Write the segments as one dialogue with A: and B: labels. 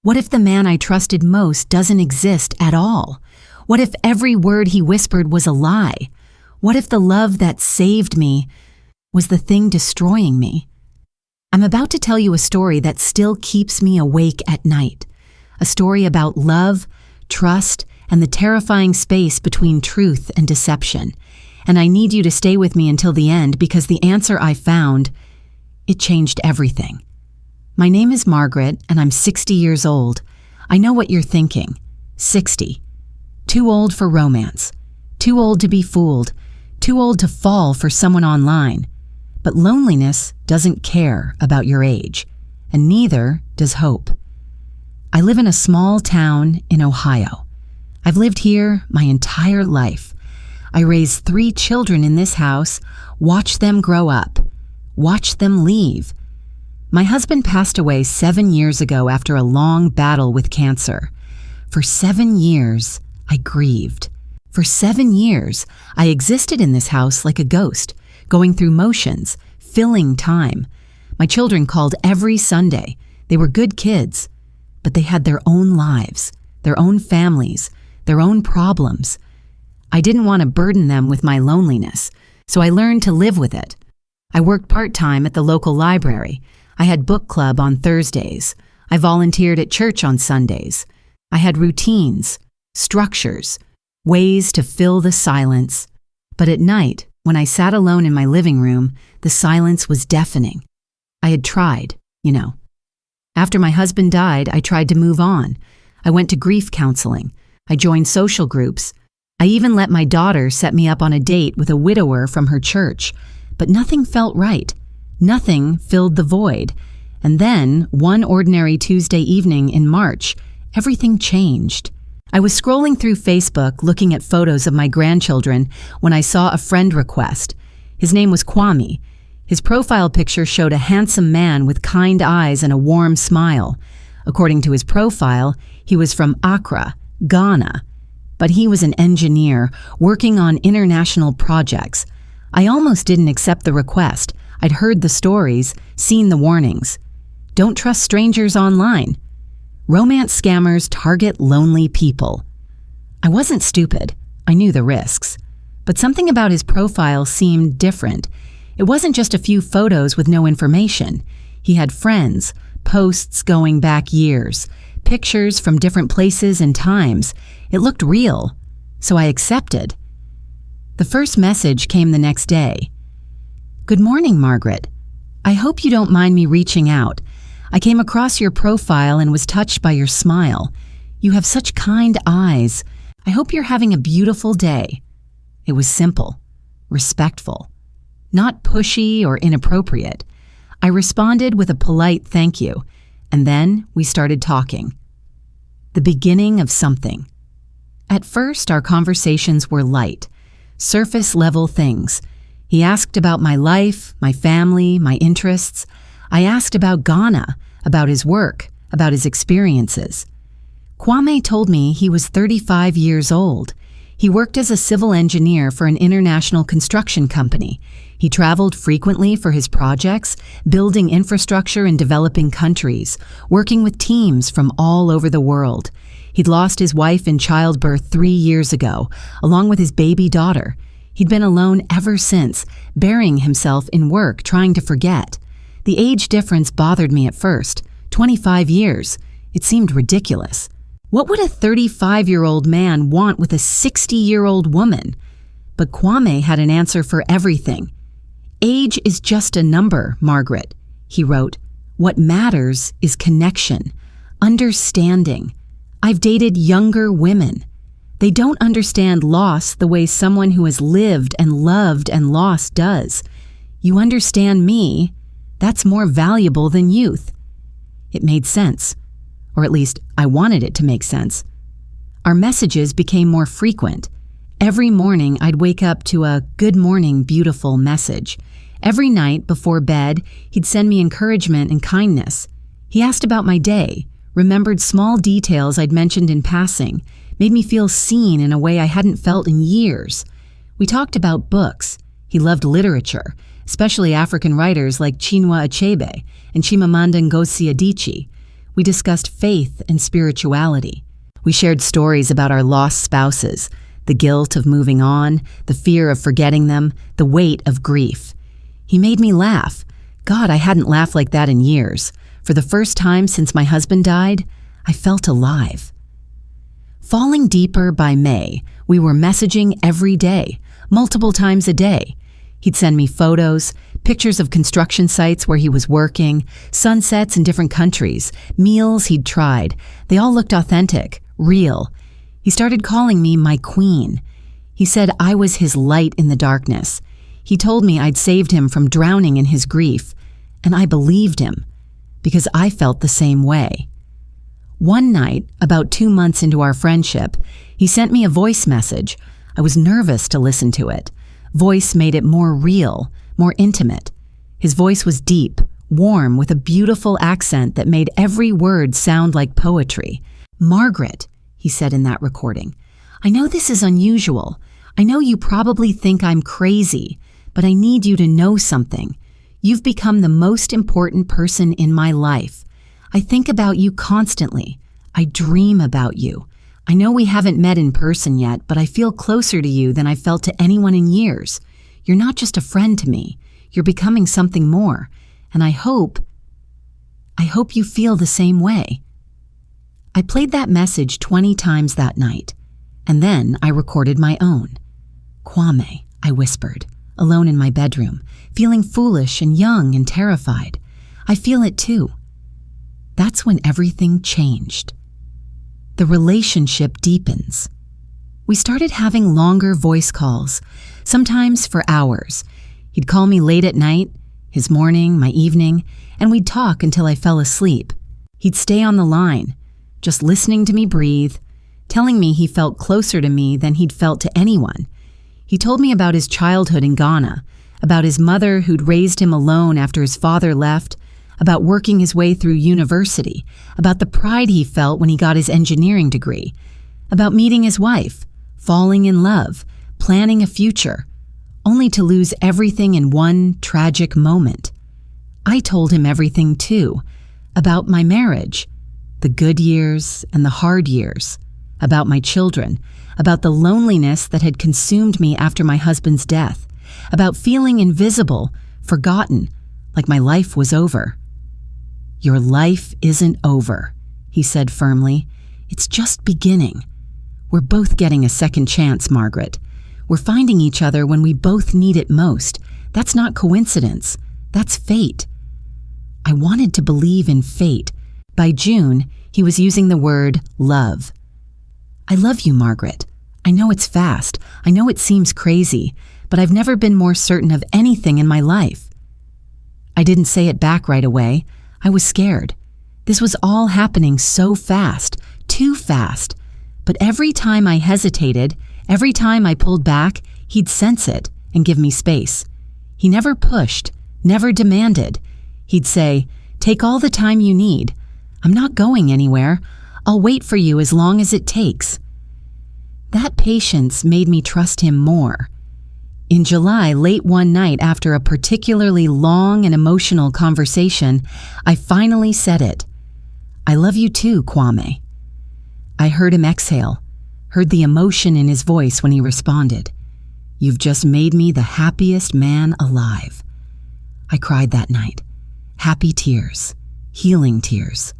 A: What if the man I trusted most doesn't exist at all? What if every word he whispered was a lie? What if the love that saved me was the thing destroying me? I'm about to tell you a story that still keeps me awake at night. A story about love, trust, and the terrifying space between truth and deception. And I need you to stay with me until the end because the answer I found, it changed everything. My name is Margaret, and I'm 60 years old. I know what you're thinking. 60. Too old for romance. Too old to be fooled. Too old to fall for someone online. But loneliness doesn't care about your age, and neither does hope. I live in a small town in Ohio. I've lived here my entire life. I raised 3 children in this house, watched them grow up, watched them leave. My husband passed away 7 years ago after a long battle with cancer. For 7 years, I grieved. For 7 years, I existed in this house like a ghost, going through motions, filling time. My children called every Sunday. They were good kids, but they had their own lives, their own families, their own problems. I didn't want to burden them with my loneliness, so I learned to live with it. I worked part-time at the local library. I had book club on Thursdays. I volunteered at church on Sundays. I had routines, structures, ways to fill the silence. But at night, when I sat alone in my living room, the silence was deafening. I had tried, After my husband died, I tried to move on. I went to grief counseling. I joined social groups. I even let my daughter set me up on a date with a widower from her church. But nothing felt right. Nothing filled the void. And then, one ordinary Tuesday evening in March, everything changed. I was scrolling through Facebook looking at photos of my grandchildren when I saw a friend request. His name was Kwame. His profile picture showed a handsome man with kind eyes and a warm smile. According to his profile, he was from Accra, Ghana. But he was an engineer working on international projects. I almost didn't accept the request. I'd heard the stories, seen the warnings. Don't trust strangers online. Romance scammers target lonely people. I wasn't stupid. I knew the risks. But something about his profile seemed different. It wasn't just a few photos with no information. He had friends, posts going back years, pictures from different places and times. It looked real, so I accepted. The first message came the next day. Good morning, Margaret. I hope you don't mind me reaching out. I came across your profile and was touched by your smile. You have such kind eyes. I hope you're having a beautiful day. It was simple, respectful, not pushy or inappropriate. I responded with a polite thank you, and then we started talking. The beginning of something. At first, our conversations were light, surface-level things. He asked about my life, my family, my interests. I asked about Ghana, about his work, about his experiences. Kwame told me he was 35 years old. He worked as a civil engineer for an international construction company. He traveled frequently for his projects, building infrastructure in developing countries, working with teams from all over the world. He'd lost his wife in childbirth 3 years ago, along with his baby daughter. He'd been alone ever since, burying himself in work, trying to forget. The age difference bothered me at first. 25 years. It seemed ridiculous. What would a 35-year-old man want with a 60-year-old woman? But Kwame had an answer for everything. Age is just a number, Margaret, he wrote. What matters is connection, understanding. I've dated younger women. They don't understand loss the way someone who has lived and loved and lost does. You understand me. That's more valuable than youth. It made sense. Or at least I wanted it to make sense. Our messages became more frequent. Every morning I'd wake up to a "Good morning, beautiful" message. Every night before bed, he'd send me encouragement and kindness. He asked about my day, remembered small details I'd mentioned in passing, made me feel seen in a way I hadn't felt in years. We talked about books. He loved literature, especially African writers like Chinua Achebe and Chimamanda Ngozi Adichie. We discussed faith and spirituality. We shared stories about our lost spouses, the guilt of moving on, the fear of forgetting them, the weight of grief. He made me laugh. God, I hadn't laughed like that in years. For the first time since my husband died, I felt alive. Falling deeper by May, we were messaging every day, multiple times a day. He'd send me photos, pictures of construction sites where he was working, sunsets in different countries, meals he'd tried. They all looked authentic, real. He started calling me my queen. He said I was his light in the darkness. He told me I'd saved him from drowning in his grief, and I believed him, because I felt the same way. One night, about 2 months into our friendship, he sent me a voice message. I was nervous to listen to it. Voice made it more real, more intimate. His voice was deep, warm, with a beautiful accent that made every word sound like poetry. "Margaret," he said in that recording, "I know this is unusual. I know you probably think I'm crazy, but I need you to know something. You've become the most important person in my life. I think about you constantly. I dream about you. I know we haven't met in person yet, but I feel closer to you than I've felt to anyone in years. You're not just a friend to me. You're becoming something more. And I hope you feel the same way." I played that message 20 times that night, and then I recorded my own. "Kwame," I whispered, alone in my bedroom, feeling foolish and young and terrified. "I feel it too." That's when everything changed. The relationship deepens. We started having longer voice calls, sometimes for hours. He'd call me late at night, his morning, my evening, and we'd talk until I fell asleep. He'd stay on the line, just listening to me breathe, telling me he felt closer to me than he'd felt to anyone. He told me about his childhood in Ghana, about his mother who'd raised him alone after his father left, about working his way through university, about the pride he felt when he got his engineering degree, about meeting his wife, falling in love, planning a future, only to lose everything in one tragic moment. I told him everything too, about my marriage, the good years and the hard years, about my children, about the loneliness that had consumed me after my husband's death, about feeling invisible, forgotten, like my life was over. "Your life isn't over," he said firmly. "It's just beginning. We're both getting a second chance, Margaret. We're finding each other when we both need it most. That's not coincidence. That's fate." I wanted to believe in fate. By June, he was using the word love. "I love you, Margaret. I know it's fast. I know it seems crazy, but I've never been more certain of anything in my life." I didn't say it back right away. I was scared. This was all happening so fast, too fast. But every time I hesitated, every time I pulled back, he'd sense it and give me space. He never pushed, never demanded. He'd say, "Take all the time you need. I'm not going anywhere. I'll wait for you as long as it takes." That patience made me trust him more. In July, late one night after a particularly long and emotional conversation, I finally said it. "I love you too, Kwame." I heard him exhale, heard the emotion in his voice when he responded. "You've just made me the happiest man alive." I cried that night. Happy tears, healing tears.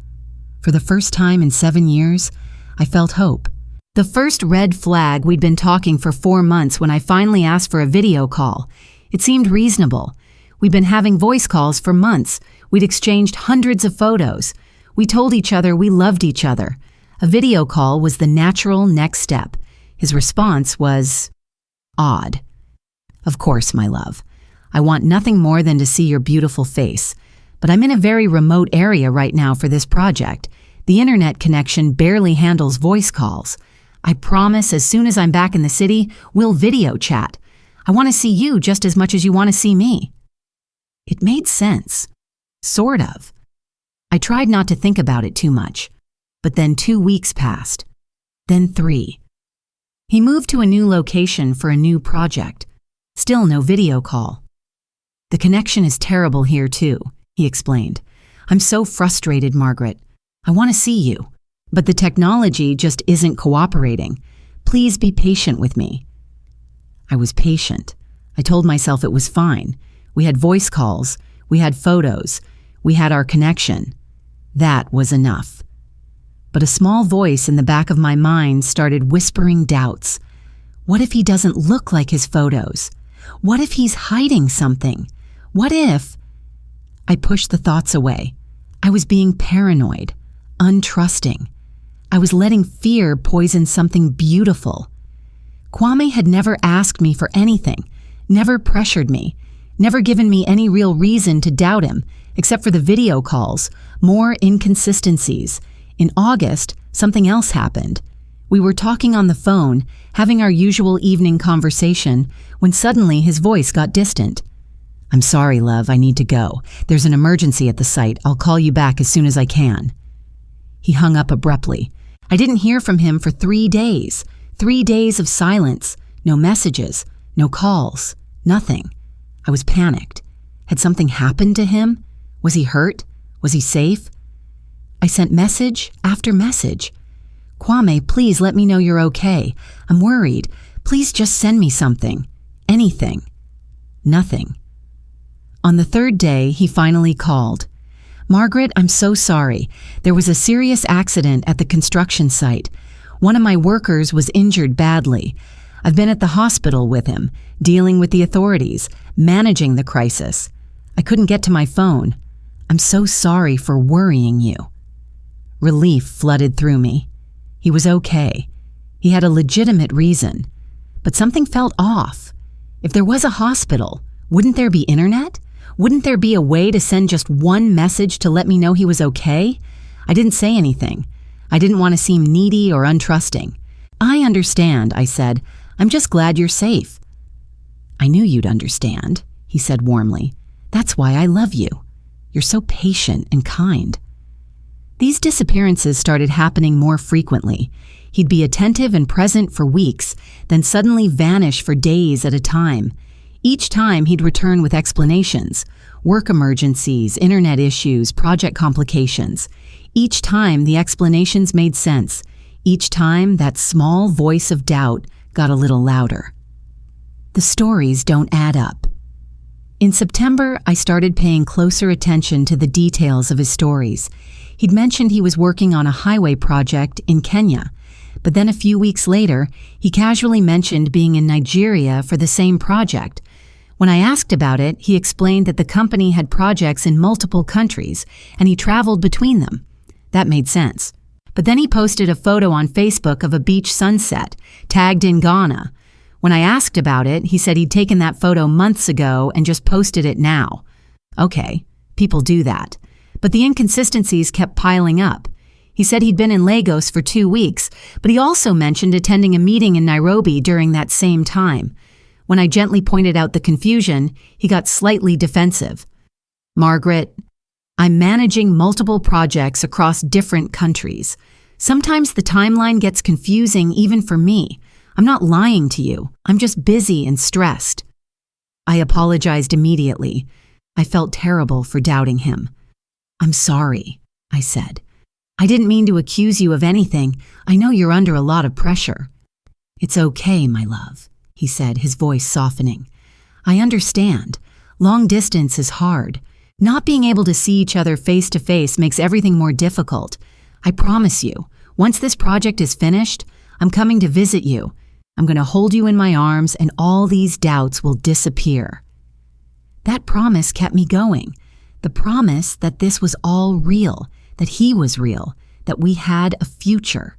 A: For the first time in 7 years, I felt hope. The first red flag we'd been talking for 4 months when I finally asked for a video call. It seemed reasonable. We'd been having voice calls for months. We'd exchanged hundreds of photos. We told each other we loved each other. A video call was the natural next step. His response was odd. "Of course, my love. I want nothing more than to see your beautiful face. But I'm in a very remote area right now for this project. The internet connection barely handles voice calls. I promise as soon as I'm back in the city, we'll video chat. I want to see you just as much as you want to see me." It made sense. Sort of. I tried not to think about it too much. But then 2 weeks passed. Then 3. He moved to a new location for a new project. Still no video call. "The connection is terrible here too," he explained. "I'm so frustrated, Margaret. I want to see you, but the technology just isn't cooperating. Please be patient with me." I was patient. I told myself it was fine. We had voice calls. We had photos. We had our connection. That was enough. But a small voice in the back of my mind started whispering doubts. What if he doesn't look like his photos? What if he's hiding something? What if... I pushed the thoughts away. I was being paranoid, untrusting. I was letting fear poison something beautiful. Kwame had never asked me for anything, never pressured me, never given me any real reason to doubt him, except for the video calls, more inconsistencies. In August, something else happened. We were talking on the phone, having our usual evening conversation, when suddenly his voice got distant. "I'm sorry, love, I need to go. There's an emergency at the site. I'll call you back as soon as I can." He hung up abruptly. I didn't hear from him for 3 days. 3 days of silence. No messages. No calls. Nothing. I was panicked. Had something happened to him? Was he hurt? Was he safe? I sent message after message. "Kwame, please let me know you're okay. I'm worried. Please just send me something. Anything." Nothing. On the 3rd day, he finally called. "Margaret, I'm so sorry. There was a serious accident at the construction site. One of my workers was injured badly. I've been at the hospital with him, dealing with the authorities, managing the crisis. I couldn't get to my phone. I'm so sorry for worrying you." Relief flooded through me. He was okay. He had a legitimate reason. But something felt off. If there was a hospital, wouldn't there be internet? Wouldn't there be a way to send just one message to let me know he was okay? I didn't say anything. I didn't want to seem needy or untrusting. "I understand," I said. "I'm just glad you're safe." "I knew you'd understand," he said warmly. "That's why I love you. You're so patient and kind." These disappearances started happening more frequently. He'd be attentive and present for weeks, then suddenly vanish for days at a time. Each time he'd return with explanations: work emergencies, internet issues, project complications. Each time the explanations made sense. Each time that small voice of doubt got a little louder. The stories don't add up. In September, I started paying closer attention to the details of his stories. He'd mentioned he was working on a highway project in Kenya, but then a few weeks later, he casually mentioned being in Nigeria for the same project. When I asked about it, he explained that the company had projects in multiple countries, and he traveled between them. That made sense. But then he posted a photo on Facebook of a beach sunset, tagged in Ghana. When I asked about it, he said he'd taken that photo months ago and just posted it now. Okay, people do that. But the inconsistencies kept piling up. He said he'd been in Lagos for 2 weeks, but he also mentioned attending a meeting in Nairobi during that same time. When I gently pointed out the confusion, he got slightly defensive. "Margaret, I'm managing multiple projects across different countries. Sometimes the timeline gets confusing even for me. I'm not lying to you. I'm just busy and stressed." I apologized immediately. I felt terrible for doubting him. "I'm sorry," I said. "I didn't mean to accuse you of anything. I know you're under a lot of pressure." "It's okay, my love," he said, his voice softening. "I understand. Long distance is hard. Not being able to see each other face to face makes everything more difficult. I promise you, once this project is finished, I'm coming to visit you. I'm going to hold you in my arms and all these doubts will disappear." That promise kept me going. The promise that this was all real, that he was real, that we had a future.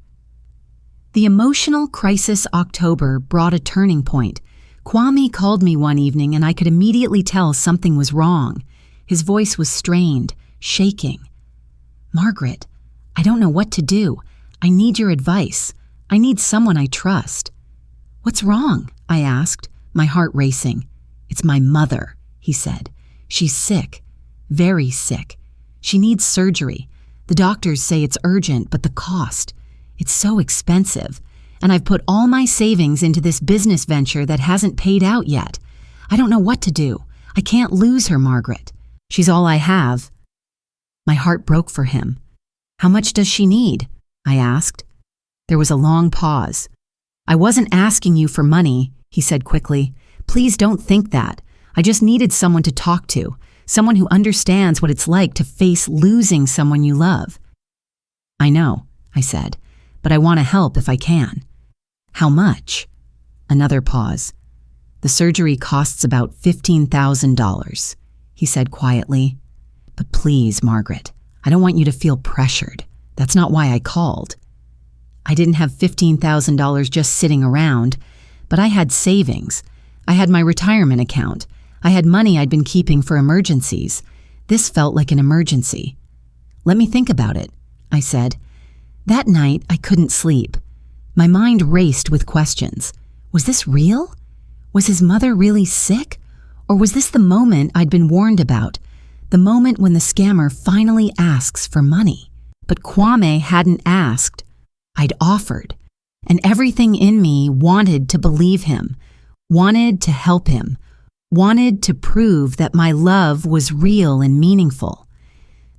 A: The emotional crisis October brought a turning point. Kwame called me one evening and I could immediately tell something was wrong. His voice was strained, shaking. "Margaret, I don't know what to do. I need your advice. I need someone I trust." "What's wrong?" I asked, my heart racing. "It's my mother," he said. "She's sick, very sick. She needs surgery. The doctors say it's urgent, but the cost, it's so expensive. And I've put all my savings into this business venture that hasn't paid out yet. I don't know what to do. I can't lose her, Margaret. She's all I have." My heart broke for him. How much does she need? I asked. There was a long pause. I wasn't asking you for money, he said quickly. Please don't think that. I just needed someone to talk to, someone who understands what it's like to face losing someone you love. I know, I said, but I want to help if I can. How much? Another pause. The surgery costs about $15,000, he said quietly. But please, Margaret, I don't want you to feel pressured. That's not why I called. I didn't have $15,000 just sitting around, but I had savings. I had my retirement account. I had money I'd been keeping for emergencies. This felt like an emergency. Let me think about it, I said. That night, I couldn't sleep. My mind raced with questions. Was this real? Was his mother really sick? Or was this the moment I'd been warned about? The moment when the scammer finally asks for money? But Kwame hadn't asked. I'd offered. And everything in me wanted to believe him, wanted to help him, wanted to prove that my love was real and meaningful.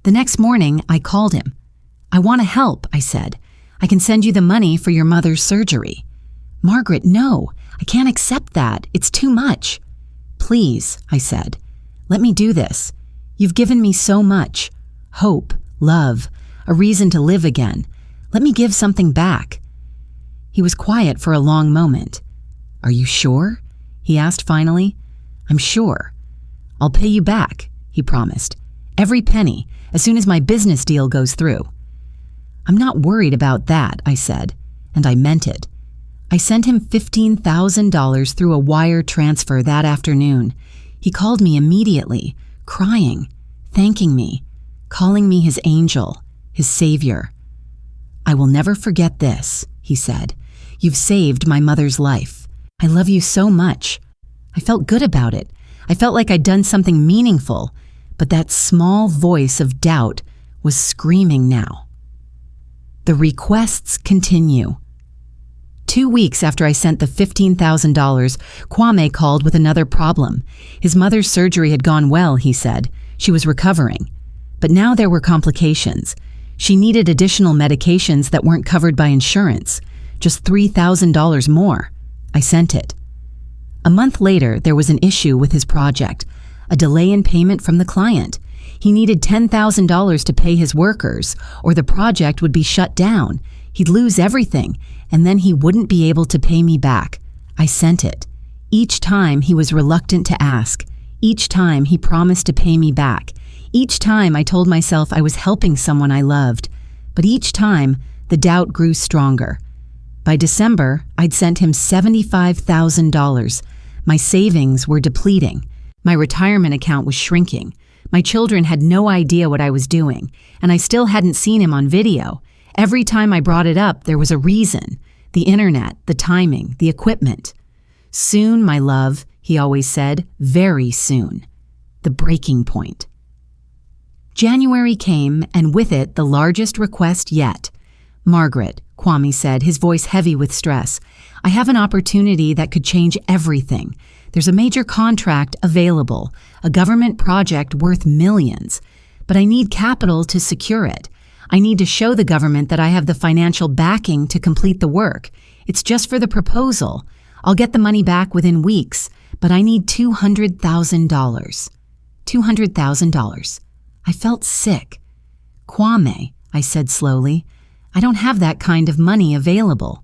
A: The next morning, I called him. I want to help, I said. I can send you the money for your mother's surgery. Margaret, no, I can't accept that. It's too much. Please, I said, let me do this. You've given me so much. Hope, love, a reason to live again. Let me give something back. He was quiet for a long moment. Are you sure? He asked finally. I'm sure. I'll pay you back, he promised. Every penny, as soon as my business deal goes through. I'm not worried about that, I said, and I meant it. I sent him $15,000 through a wire transfer that afternoon. He called me immediately, crying, thanking me, calling me his angel, his savior. I will never forget this, he said. You've saved my mother's life. I love you so much. I felt good about it. I felt like I'd done something meaningful, but that small voice of doubt was screaming now. The requests continue. 2 weeks after I sent the $15,000, Kwame called with another problem. His mother's surgery had gone well, he said. She was recovering. But now there were complications. She needed additional medications that weren't covered by insurance. Just $3,000 more. I sent it. A month later, there was an issue with his project, a delay in payment from the client. He needed $10,000 to pay his workers, or the project would be shut down. He'd lose everything, and then he wouldn't be able to pay me back. I sent it. Each time he was reluctant to ask. Each time he promised to pay me back. Each time I told myself I was helping someone I loved. But each time, the doubt grew stronger. By December, I'd sent him $75,000. My savings were depleting. My retirement account was shrinking. My children had no idea what I was doing, and I still hadn't seen him on video. Every time I brought it up, there was a reason. The internet, the timing, the equipment. Soon, my love, he always said, very soon. The breaking point. January came, and with it, the largest request yet. Margaret, Kwame said, his voice heavy with stress, I have an opportunity that could change everything. There's a major contract available, a government project worth millions. But I need capital to secure it. I need to show the government that I have the financial backing to complete the work. It's just for the proposal. I'll get the money back within weeks, but I need $200,000. $200,000. I felt sick. Kwame, I said slowly, I don't have that kind of money available.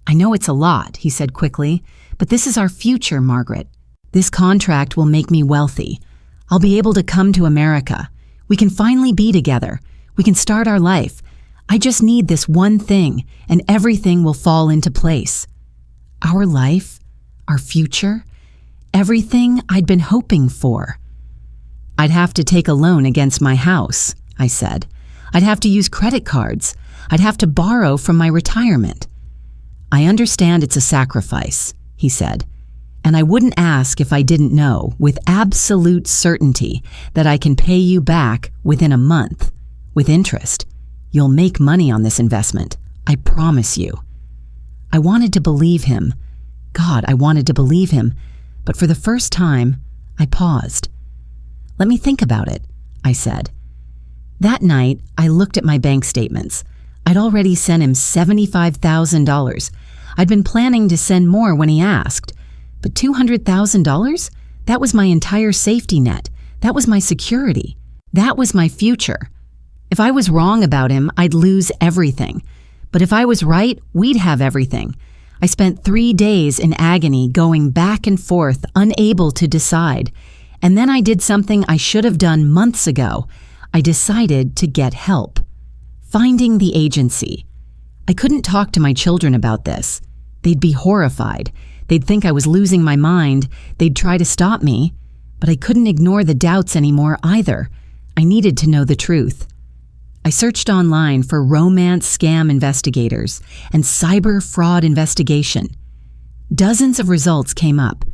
A: I know it's a lot, he said quickly, but this is our future, Margaret. This contract will make me wealthy. I'll be able to come to America. We can finally be together. We can start our life. I just need this one thing, and everything will fall into place. Our life, our future, everything I'd been hoping for. I'd have to take a loan against my house, I said. I'd have to use credit cards. I'd have to borrow from my retirement. I understand it's a sacrifice, he said, and I wouldn't ask if I didn't know with absolute certainty that I can pay you back within a month, with interest. You'll make money on this investment, I promise you. I wanted to believe him. God, I wanted to believe him, but for the first time, I paused. Let me think about it, I said. That night, I looked at my bank statements. I'd already sent him $75,000. I'd been planning to send more when he asked. But $200,000? That was my entire safety net. That was my security. That was my future. If I was wrong about him, I'd lose everything. But if I was right, we'd have everything. I spent 3 days in agony, going back and forth, unable to decide. And then I did something I should have done months ago. I decided to get help. Finding the agency. I couldn't talk to my children about this. They'd be horrified. They'd think I was losing my mind. They'd try to stop me. But I couldn't ignore the doubts anymore either. I needed to know the truth. I searched online for romance scam investigators and cyber fraud investigation. Dozens of results came up.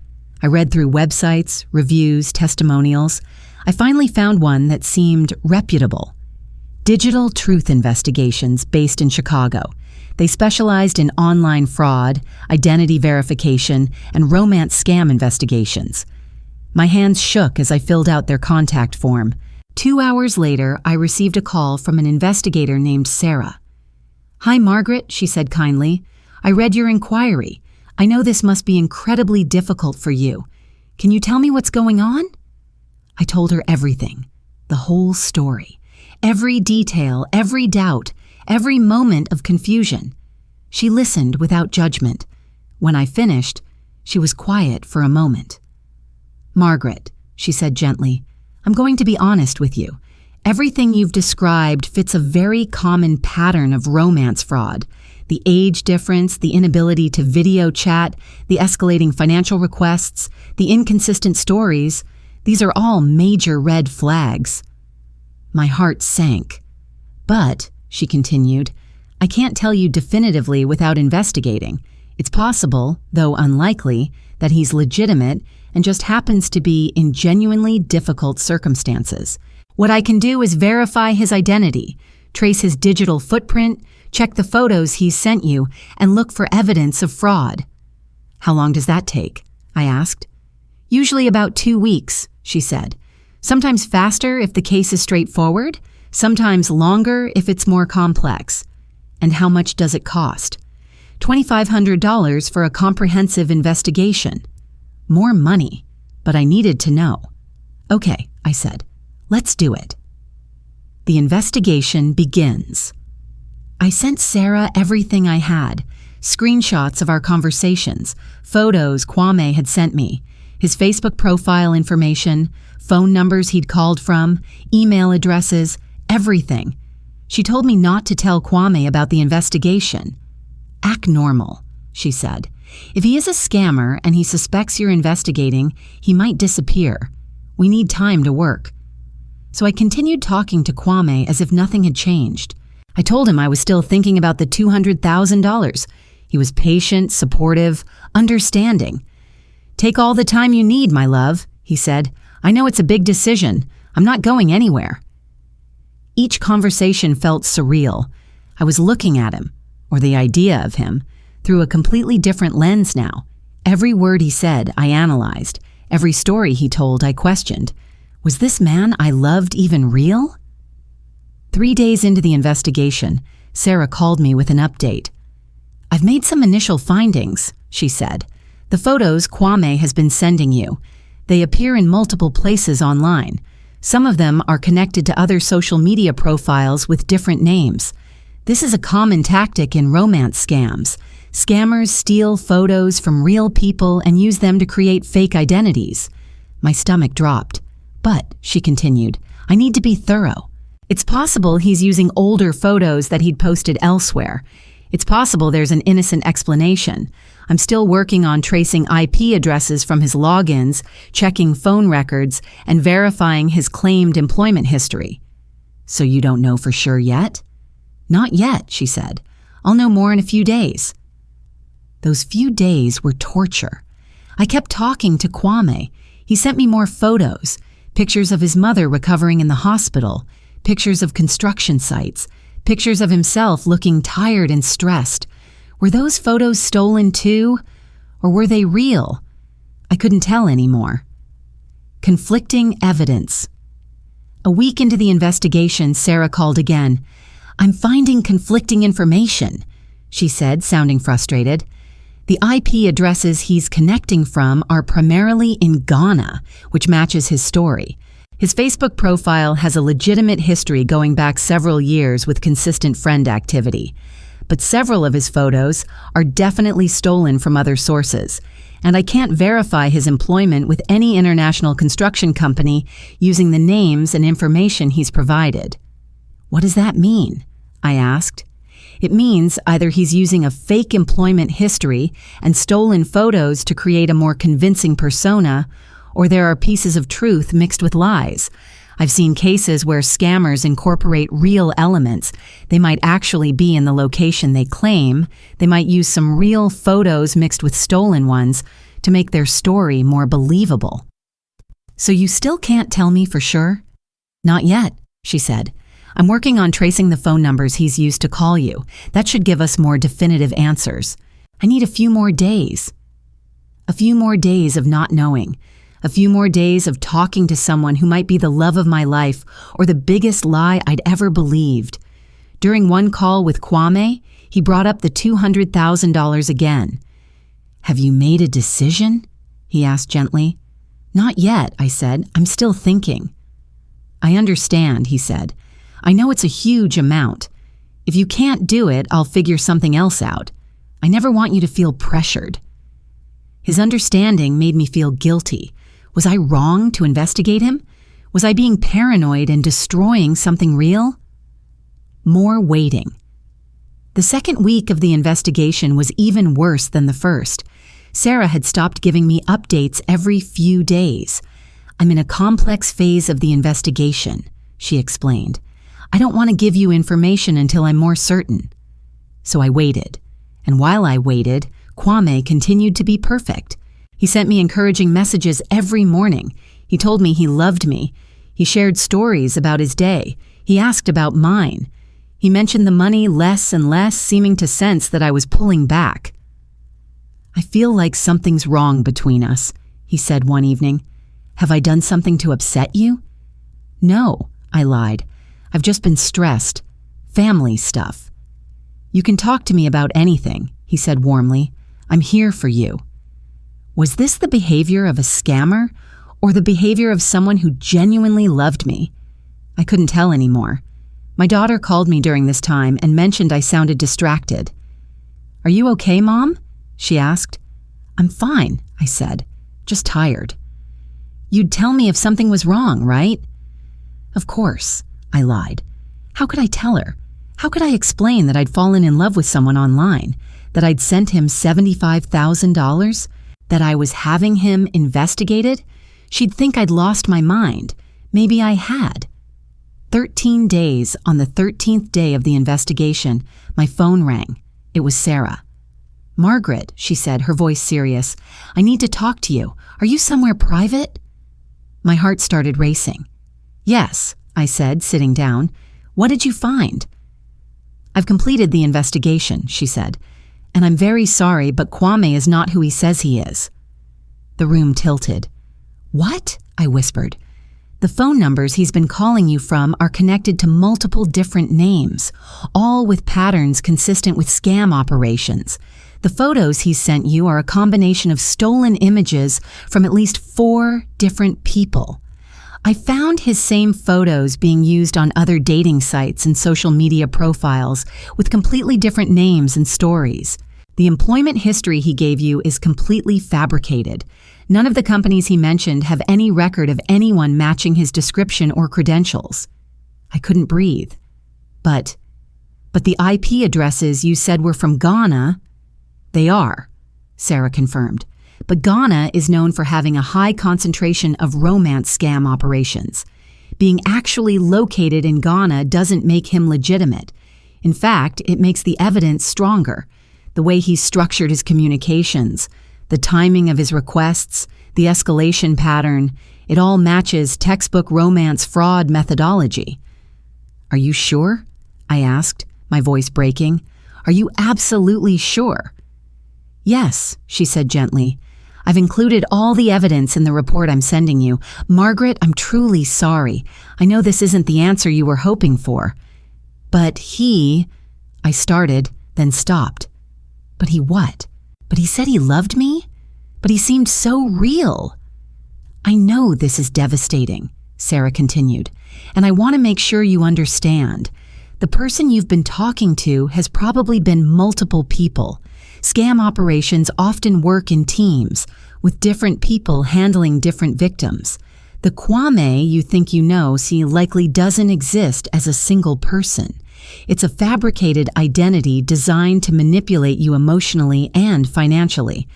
A: I read through websites, reviews, testimonials. I finally found one that seemed reputable. Digital Truth Investigations, based in Chicago. They specialized in online fraud, identity verification, and romance scam investigations. My hands shook as I filled out their contact form. 2 hours later, I received a call from an investigator named Sarah. "Hi, Margaret," she said kindly. "I read your inquiry. I know this must be incredibly difficult for you. Can you tell me what's going on?" I told her everything, the whole story, every detail, every doubt, every moment of confusion. She listened without judgment. When I finished, she was quiet for a moment. "Margaret," she said gently, "I'm going to be honest with you. Everything you've described fits a very common pattern of romance fraud. The age difference, the inability to video chat, the escalating financial requests, the inconsistent stories, these are all major red flags." My heart sank. "But," she continued, "I can't tell you definitively without investigating. It's possible, though unlikely, that he's legitimate and just happens to be in genuinely difficult circumstances. What I can do is verify his identity, trace his digital footprint, check the photos he's sent you, and look for evidence of fraud." "How long does that take?" I asked. "Usually about 2 weeks," she said. "Sometimes faster if the case is straightforward, sometimes longer if it's more complex." "And how much does it cost?" $2,500 for a comprehensive investigation. More money, but I needed to know. "Okay," I said, "let's do it." The investigation begins. I sent Sarah everything I had, screenshots of our conversations, photos Kwame had sent me, his Facebook profile information, phone numbers he'd called from, email addresses, everything. She told me not to tell Kwame about the investigation. "Act normal," she said. "If he is a scammer and he suspects you're investigating, he might disappear. We need time to work." So I continued talking to Kwame as if nothing had changed. I told him I was still thinking about the $200,000. He was patient, supportive, understanding. "Take all the time you need, my love," he said. "I know it's a big decision. I'm not going anywhere." Each conversation felt surreal. I was looking at him, or the idea of him, through a completely different lens now. Every word he said, I analyzed. Every story he told, I questioned. Was this man I loved even real? 3 days into the investigation, Sarah called me with an update. "I've made some initial findings," she said. "The photos Kwame has been sending you. They appear in multiple places online. Some of them are connected to other social media profiles with different names. This is a common tactic in romance scams. Scammers steal photos from real people and use them to create fake identities." My stomach dropped. "But," she continued, "I need to be thorough. It's possible he's using older photos that he'd posted elsewhere. It's possible there's an innocent explanation. I'm still working on tracing IP addresses from his logins, checking phone records, and verifying his claimed employment history." "So you don't know for sure yet?" "Not yet," she said. "I'll know more in a few days." Those few days were torture. I kept talking to Kwame. He sent me more photos, pictures of his mother recovering in the hospital, pictures of construction sites, pictures of himself looking tired and stressed. Were those photos stolen too? Or were they real? I couldn't tell anymore. Conflicting evidence. A week into the investigation, Sarah called again. "I'm finding conflicting information," she said, sounding frustrated. "The IP addresses he's connecting from are primarily in Ghana, which matches his story. His Facebook profile has a legitimate history going back several years with consistent friend activity. But several of his photos are definitely stolen from other sources, and I can't verify his employment with any international construction company using the names and information he's provided." "What does that mean?" I asked. "It means either he's using a fake employment history and stolen photos to create a more convincing persona, or there are pieces of truth mixed with lies. I've seen cases where scammers incorporate real elements. They might actually be in the location they claim. They might use some real photos mixed with stolen ones to make their story more believable." "So you still can't tell me for sure?" "Not yet," she said. "I'm working on tracing the phone numbers he's used to call you. That should give us more definitive answers. I need a few more days." A few more days of not knowing. A few more days of talking to someone who might be the love of my life or the biggest lie I'd ever believed. During one call with Kwame, he brought up the $200,000 again. "Have you made a decision?" he asked gently. "Not yet," I said. "I'm still thinking." "I understand," he said. "I know it's a huge amount. If you can't do it, I'll figure something else out. I never want you to feel pressured." His understanding made me feel guilty. Was I wrong to investigate him? Was I being paranoid and destroying something real? More waiting. The second week of the investigation was even worse than the first. Sarah had stopped giving me updates every few days. "I'm in a complex phase of the investigation," she explained. "I don't want to give you information until I'm more certain." So I waited. And while I waited, Kwame continued to be perfect. He sent me encouraging messages every morning. He told me he loved me. He shared stories about his day. He asked about mine. He mentioned the money less and less, seeming to sense that I was pulling back. "I feel like something's wrong between us," he said one evening. "Have I done something to upset you?" "No," I lied. "I've just been stressed. Family stuff." "You can talk to me about anything," he said warmly. "I'm here for you." Was this the behavior of a scammer or the behavior of someone who genuinely loved me? I couldn't tell anymore. My daughter called me during this time and mentioned I sounded distracted. "Are you okay, Mom?" she asked. "I'm fine," I said, "just tired." "You'd tell me if something was wrong, right?" "Of course," I lied. How could I tell her? How could I explain that I'd fallen in love with someone online, that I'd sent him $75,000? That I was having him investigated? She'd think I'd lost my mind. Maybe I had. 13 days on the 13th day of the investigation, my phone rang. It was Sarah. "Margaret," she said, her voice serious, "I need to talk to you. Are you somewhere private?" My heart started racing. "Yes," I said, sitting down. "What did you find?" "I've completed the investigation," she said. "And I'm very sorry, but Kwame is not who he says he is." The room tilted. "What?" I whispered. "The phone numbers he's been calling you from are connected to multiple different names, all with patterns consistent with scam operations. The photos he's sent you are a combination of stolen images from at least 4 different people. I found his same photos being used on other dating sites and social media profiles with completely different names and stories. The employment history he gave you is completely fabricated. None of the companies he mentioned have any record of anyone matching his description or credentials." I couldn't breathe. But the IP addresses you said were from Ghana?" "They are," Sarah confirmed. "But Ghana is known for having a high concentration of romance scam operations. Being actually located in Ghana doesn't make him legitimate. In fact, it makes the evidence stronger. The way he's structured his communications, the timing of his requests, the escalation pattern, it all matches textbook romance fraud methodology." "Are you sure?" I asked, my voice breaking. "Are you absolutely sure?" "Yes," she said gently. I've included all the evidence in the report I'm sending you. Margaret, I'm truly sorry. I know this isn't the answer you were hoping for. But I started, then stopped. But he what? But he said he loved me? But he seemed so real. I know this is devastating, Sarah continued, and I want to make sure you understand. The person you've been talking to has probably been multiple people. Scam operations often work in teams, with different people handling different victims. The Kwame you think you know likely doesn't exist as a single person. It's a fabricated identity designed to manipulate you emotionally and financially.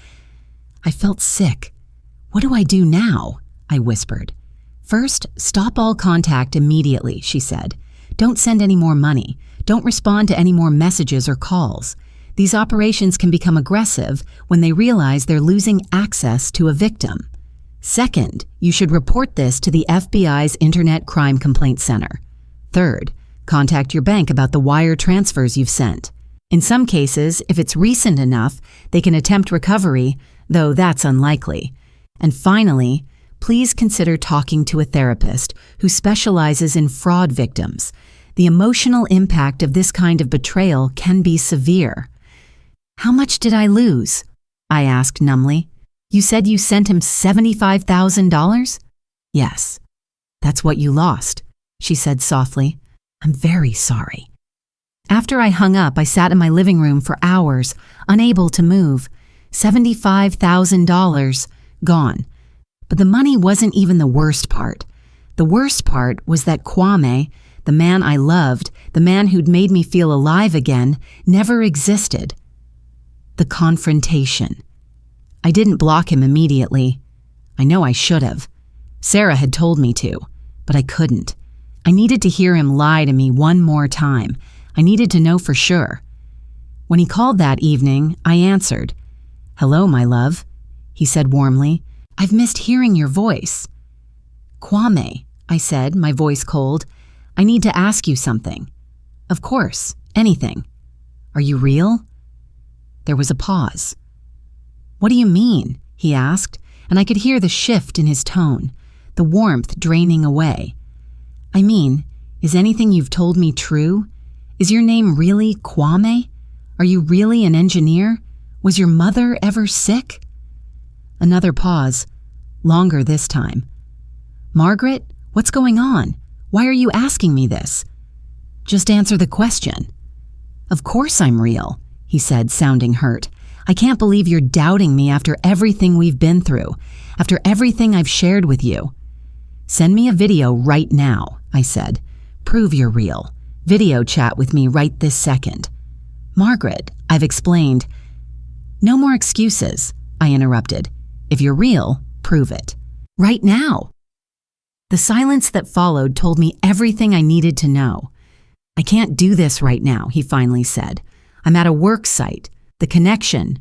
A: I felt sick. What do I do now? I whispered. First, stop all contact immediately, she said. Don't send any more money. Don't respond to any more messages or calls. These operations can become aggressive when they realize they're losing access to a victim. Second, you should report this to the FBI's Internet Crime Complaint Center. Third, contact your bank about the wire transfers you've sent. In some cases, if it's recent enough, they can attempt recovery, though that's unlikely. And finally, please consider talking to a therapist who specializes in fraud victims. The emotional impact of this kind of betrayal can be severe. How much did I lose? I asked numbly. You said you sent him $75,000? Yes. That's what you lost, she said softly. I'm very sorry. After I hung up, I sat in my living room for hours, unable to move. $75,000 gone. But the money wasn't even the worst part. The worst part was that Kwame, the man I loved, the man who'd made me feel alive again, never existed. The confrontation. I didn't block him immediately. I know I should have. Sarah had told me to, but I couldn't. I needed to hear him lie to me one more time. I needed to know for sure. When he called that evening, I answered. Hello, my love, he said warmly. I've missed hearing your voice. Kwame, I said, my voice cold. I need to ask you something. Of course, anything. Are you real? There was a pause. What do you mean? He asked, and I could hear the shift in his tone, the warmth draining away. I mean, is anything you've told me true? Is your name really Kwame? Are you really an engineer? Was your mother ever sick? Another pause, longer this time. Margaret, what's going on? Why are you asking me this? Just answer the question. Of course I'm real, he said, sounding hurt. I can't believe you're doubting me after everything we've been through, after everything I've shared with you. Send me a video right now, I said. Prove you're real. Video chat with me right this second. Margaret, I've explained. No more excuses, I interrupted. If you're real, prove it. Right now. The silence that followed told me everything I needed to know. I can't do this right now, he finally said. I'm at a work site. The connection.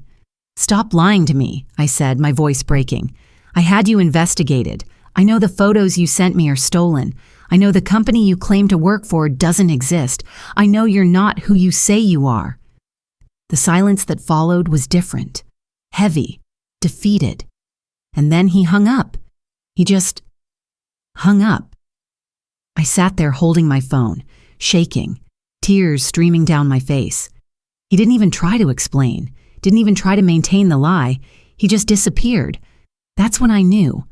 A: Stop lying to me, I said, my voice breaking. I had you investigated. I know the photos you sent me are stolen. I know the company you claim to work for doesn't exist. I know you're not who you say you are. The silence that followed was different, heavy, defeated. And then he hung up. He just hung up. I sat there holding my phone, shaking, tears streaming down my face. He didn't even try to explain, didn't even try to maintain the lie. He just disappeared. That's when I knew.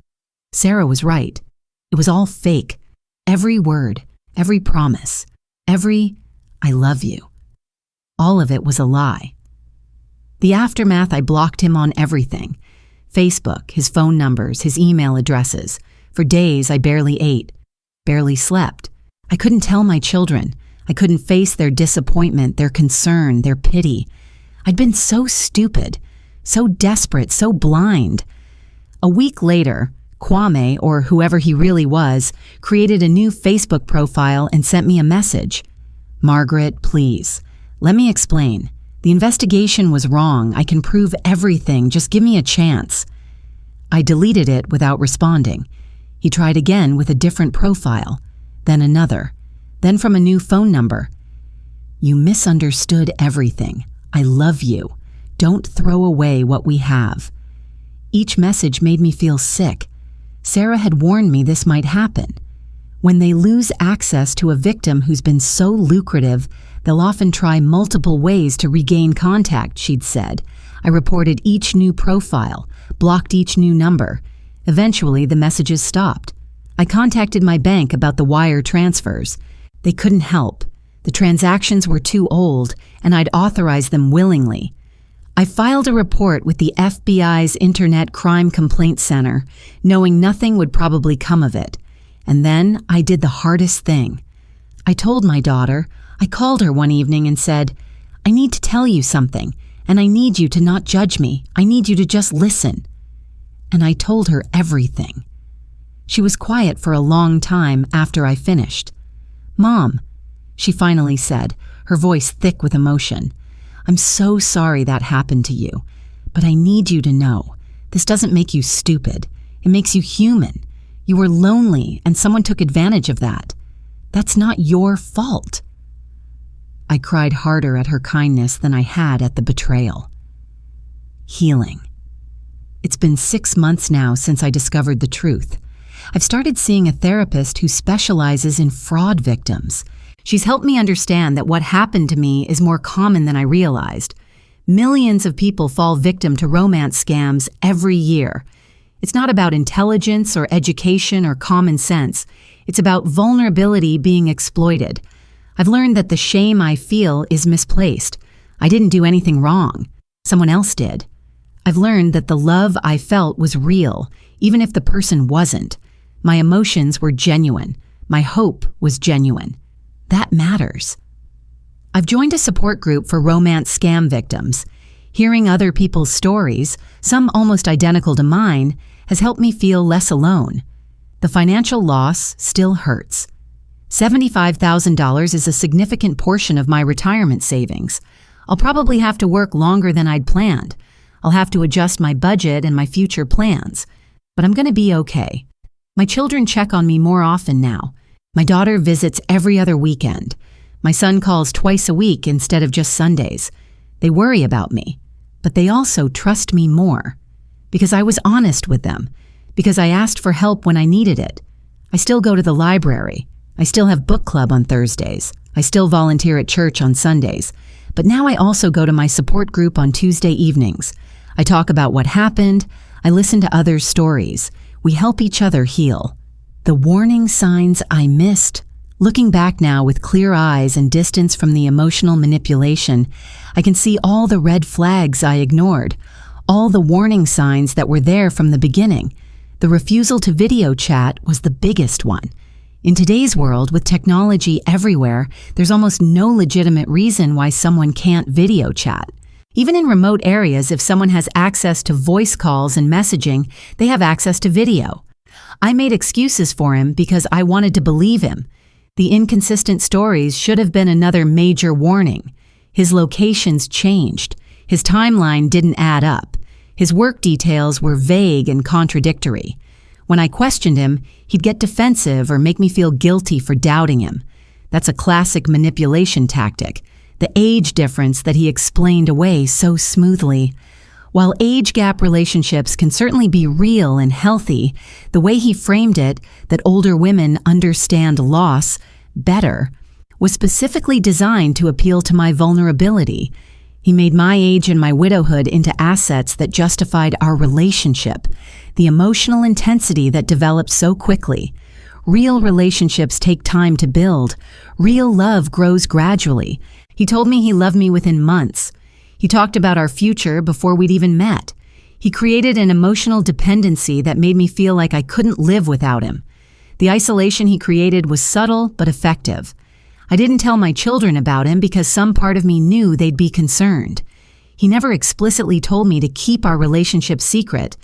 A: Sarah was right. It was all fake. Every word, every promise, every I love you. All of it was a lie. The aftermath, I blocked him on everything. Facebook, his phone numbers, his email addresses. For days, I barely ate, barely slept. I couldn't tell my children. I couldn't face their disappointment, their concern, their pity. I'd been so stupid, so desperate, so blind. A week later, Kwame, or whoever he really was, created a new Facebook profile and sent me a message. Margaret, please, let me explain. The investigation was wrong. I can prove everything. Just give me a chance. I deleted it without responding. He tried again with a different profile, then another, then from a new phone number. You misunderstood everything. I love you. Don't throw away what we have. Each message made me feel sick. Sarah had warned me this might happen. When they lose access to a victim who's been so lucrative, they'll often try multiple ways to regain contact, she'd said. I reported each new profile, blocked each new number. Eventually, the messages stopped. I contacted my bank about the wire transfers. They couldn't help. The transactions were too old, and I'd authorized them willingly. I filed a report with the FBI's Internet Crime Complaint Center, knowing nothing would probably come of it. And then I did the hardest thing. I told my daughter. I called her one evening and said, "I need to tell you something, and I need you to not judge me. I need you to just listen." And I told her everything. She was quiet for a long time after I finished. "Mom," she finally said, her voice thick with emotion, "I'm so sorry that happened to you, but I need you to know, this doesn't make you stupid. It makes you human. You were lonely and someone took advantage of that. That's not your fault." I cried harder at her kindness than I had at the betrayal. Healing. It's been 6 months now since I discovered the truth. I've started seeing a therapist who specializes in fraud victims. She's helped me understand that what happened to me is more common than I realized. Millions of people fall victim to romance scams every year. It's not about intelligence or education or common sense. It's about vulnerability being exploited. I've learned that the shame I feel is misplaced. I didn't do anything wrong. Someone else did. I've learned that the love I felt was real, even if the person wasn't. My emotions were genuine. My hope was genuine. That matters. I've joined a support group for romance scam victims. Hearing other people's stories, some almost identical to mine, has helped me feel less alone. The financial loss still hurts. $75,000 is a significant portion of my retirement savings. I'll probably have to work longer than I'd planned. I'll have to adjust my budget and my future plans. But I'm going to be okay. My children check on me more often now. My daughter visits every other weekend. My son calls twice a week instead of just Sundays. They worry about me, but they also trust me more. Because I was honest with them. Because I asked for help when I needed it. I still go to the library. I still have book club on Thursdays. I still volunteer at church on Sundays. But now I also go to my support group on Tuesday evenings. I talk about what happened. I listen to others' stories. We help each other heal. The warning signs I missed. Looking back now with clear eyes and distance from the emotional manipulation, I can see all the red flags I ignored, all the warning signs that were there from the beginning. The refusal to video chat was the biggest one. In today's world, with technology everywhere, there's almost no legitimate reason why someone can't video chat. Even in remote areas, if someone has access to voice calls and messaging, they have access to video. I made excuses for him because I wanted to believe him. The inconsistent stories should have been another major warning. His locations changed. His timeline didn't add up. His work details were vague and contradictory. When I questioned him, he'd get defensive or make me feel guilty for doubting him. That's a classic manipulation tactic. The age difference that he explained away so smoothly. While age gap relationships can certainly be real and healthy, the way he framed it, that older women understand loss better, was specifically designed to appeal to my vulnerability. He made my age and my widowhood into assets that justified our relationship, the emotional intensity that developed so quickly. Real relationships take time to build. Real love grows gradually. He told me he loved me within months. He talked about our future before we'd even met. He created an emotional dependency that made me feel like I couldn't live without him. The isolation he created was subtle but effective. I didn't tell my children about him because some part of me knew they'd be concerned. He never explicitly told me to keep our relationship secret,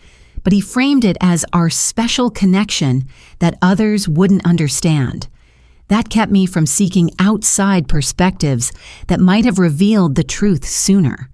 A: but he framed it as our special connection that others wouldn't understand. That kept me from seeking outside perspectives that might have revealed the truth sooner.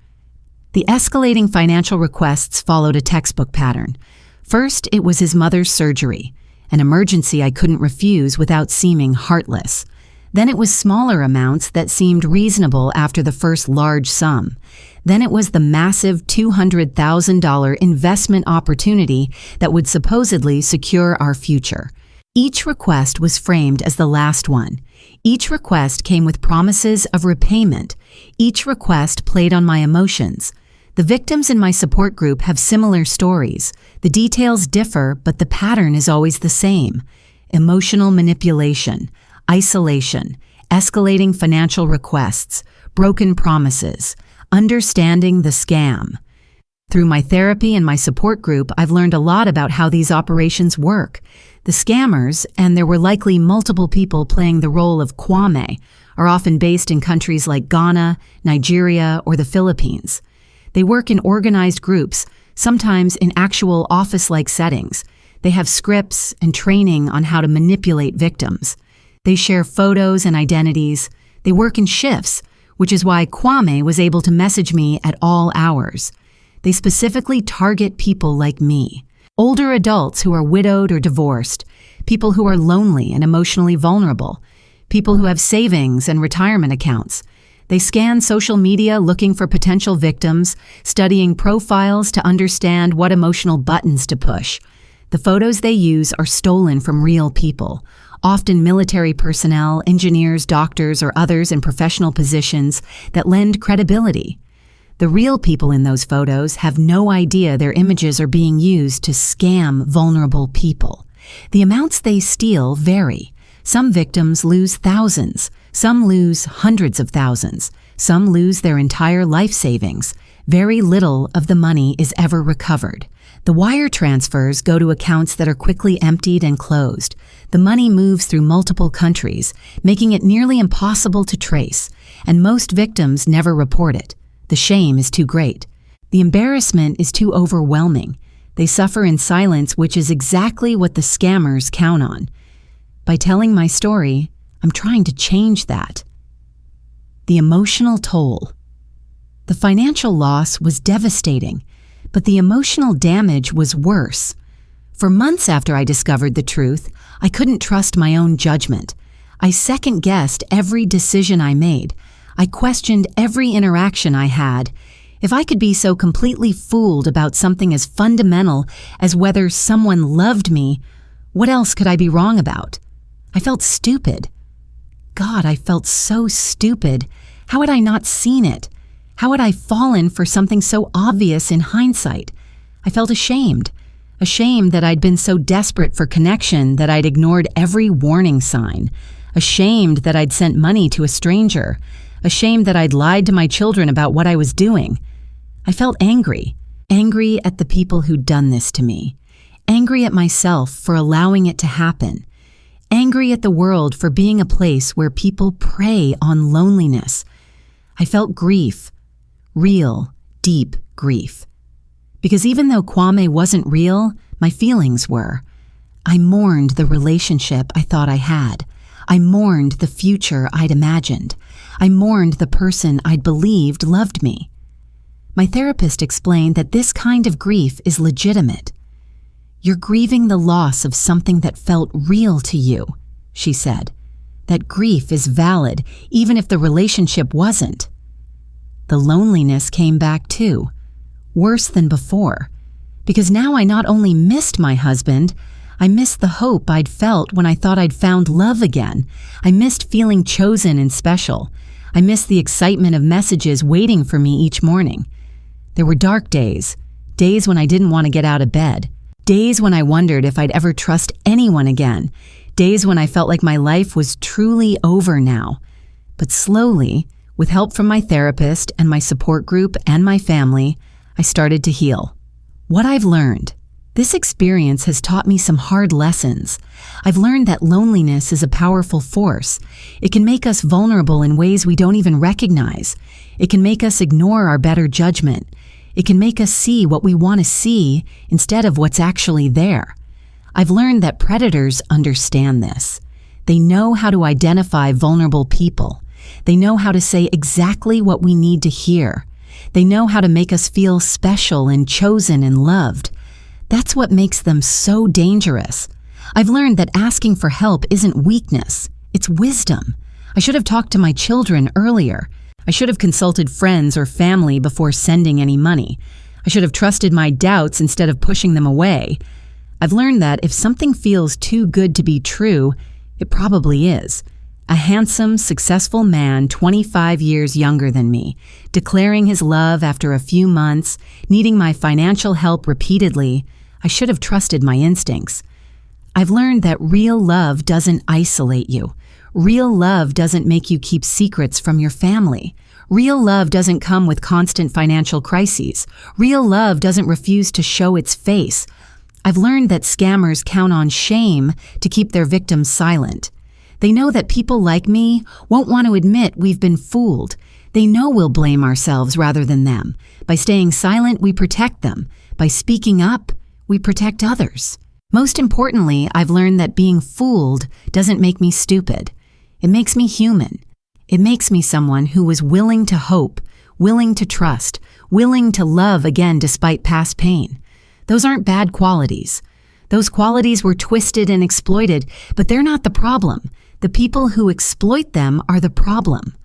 A: The escalating financial requests followed a textbook pattern. First, it was his mother's surgery, an emergency I couldn't refuse without seeming heartless. Then it was smaller amounts that seemed reasonable after the first large sum. Then it was the massive $200,000 investment opportunity that would supposedly secure our future. Each request was framed as the last one. Each request came with promises of repayment. Each request played on my emotions. The victims in my support group have similar stories. The details differ, but the pattern is always the same. Emotional manipulation, isolation, escalating financial requests, broken promises, understanding the scam. Through my therapy and my support group, I've learned a lot about how these operations work. The scammers, and there were likely multiple people playing the role of Kwame, are often based in countries like Ghana, Nigeria, or the Philippines. They work in organized groups, sometimes in actual office-like settings. They have scripts and training on how to manipulate victims. They share photos and identities. They work in shifts, which is why Kwame was able to message me at all hours. They specifically target people like me, older adults who are widowed or divorced, people who are lonely and emotionally vulnerable, people who have savings and retirement accounts. They scan social media looking for potential victims, studying profiles to understand what emotional buttons to push. The photos they use are stolen from real people, often military personnel, engineers, doctors, or others in professional positions that lend credibility. The real people in those photos have no idea their images are being used to scam vulnerable people. The amounts they steal vary. Some victims lose thousands. Some lose hundreds of thousands. Some lose their entire life savings. Very little of the money is ever recovered. The wire transfers go to accounts that are quickly emptied and closed. The money moves through multiple countries, making it nearly impossible to trace, and most victims never report it. The shame is too great. The embarrassment is too overwhelming. They suffer in silence, which is exactly what the scammers count on. By telling my story, I'm trying to change that. The emotional toll. The financial loss was devastating, but the emotional damage was worse. For months after I discovered the truth, I couldn't trust my own judgment. I second-guessed every decision I made. I questioned every interaction I had. If I could be so completely fooled about something as fundamental as whether someone loved me, what else could I be wrong about? I felt stupid. God, I felt so stupid. How had I not seen it? How had I fallen for something so obvious in hindsight? I felt ashamed. Ashamed that I'd been so desperate for connection that I'd ignored every warning sign. Ashamed that I'd sent money to a stranger. Ashamed that I'd lied to my children about what I was doing. I felt angry. Angry at the people who'd done this to me. Angry at myself for allowing it to happen. Angry at the world for being a place where people prey on loneliness. I felt grief. Real, deep grief. Because even though Kwame wasn't real, my feelings were. I mourned the relationship I thought I had. I mourned the future I'd imagined. I mourned the person I'd believed loved me. My therapist explained that this kind of grief is legitimate. You're grieving the loss of something that felt real to you, she said. That grief is valid, even if the relationship wasn't. The loneliness came back too, worse than before, because now I not only missed my husband, I missed the hope I'd felt when I thought I'd found love again. I missed feeling chosen and special. I missed the excitement of messages waiting for me each morning. There were dark days, days when I didn't want to get out of bed, days when I wondered if I'd ever trust anyone again, days when I felt like my life was truly over now. But slowly, with help from my therapist and my support group and my family, I started to heal. What I've learned. This experience has taught me some hard lessons. I've learned that loneliness is a powerful force. It can make us vulnerable in ways we don't even recognize. It can make us ignore our better judgment. It can make us see what we want to see instead of what's actually there. I've learned that predators understand this. They know how to identify vulnerable people. They know how to say exactly what we need to hear. They know how to make us feel special and chosen and loved. That's what makes them so dangerous. I've learned that asking for help isn't weakness, it's wisdom. I should have talked to my children earlier. I should have consulted friends or family before sending any money. I should have trusted my doubts instead of pushing them away. I've learned that if something feels too good to be true, it probably is. A handsome, successful man 25 years younger than me, declaring his love after a few months, needing my financial help repeatedly, I should have trusted my instincts. I've learned that real love doesn't isolate you. Real love doesn't make you keep secrets from your family. Real love doesn't come with constant financial crises. Real love doesn't refuse to show its face. I've learned that scammers count on shame to keep their victims silent. They know that people like me won't want to admit we've been fooled. They know we'll blame ourselves rather than them. By staying silent, we protect them. By speaking up, we protect others. Most importantly, I've learned that being fooled doesn't make me stupid. It makes me human. It makes me someone who was willing to hope, willing to trust, willing to love again despite past pain. Those aren't bad qualities. Those qualities were twisted and exploited, but they're not the problem. The people who exploit them are the problem.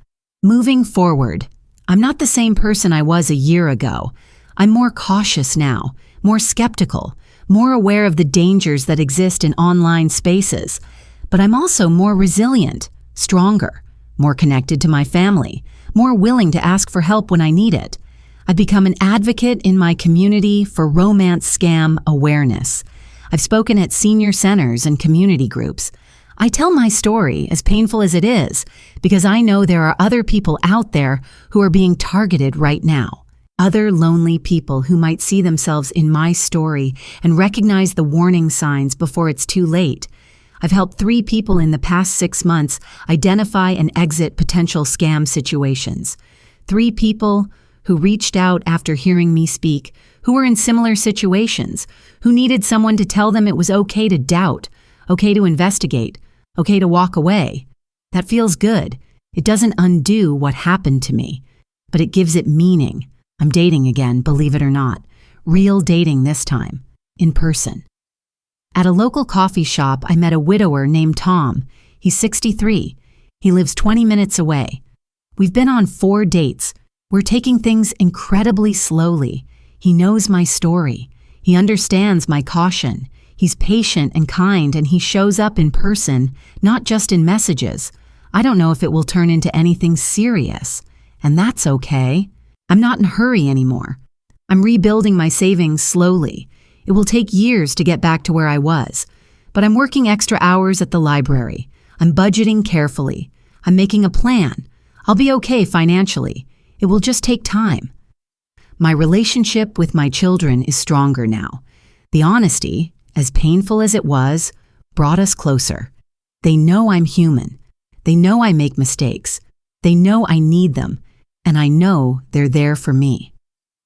A: Moving forward, I'm not the same person I was a year ago. I'm more cautious now, more skeptical, more aware of the dangers that exist in online spaces. But I'm also more resilient, stronger, more connected to my family, more willing to ask for help when I need it. I've become an advocate in my community for romance scam awareness. I've spoken at senior centers and community groups. I tell my story, as painful as it is, because I know there are other people out there who are being targeted right now. Other lonely people who might see themselves in my story and recognize the warning signs before it's too late. I've helped 3 people in the past 6 months identify and exit potential scam situations. 3 people who reached out after hearing me speak, who were in similar situations, who needed someone to tell them it was okay to doubt, okay to investigate, okay to walk away. That feels good. It doesn't undo what happened to me, but it gives it meaning. I'm dating again, believe it or not. Real dating this time, in person. At a local coffee shop, I met a widower named Tom. He's 63. He lives 20 minutes away. We've been on 4 dates. We're taking things incredibly slowly. He knows my story. He understands my caution. He's patient and kind, and he shows up in person, not just in messages. I don't know if it will turn into anything serious, and that's okay. I'm not in a hurry anymore. I'm rebuilding my savings slowly. It will take years to get back to where I was, but I'm working extra hours at the library. I'm budgeting carefully. I'm making a plan. I'll be okay financially. It will just take time. My relationship with my children is stronger now. The honesty, as painful as it was, brought us closer. They know I'm human. They know I make mistakes. They know I need them, and I know they're there for me.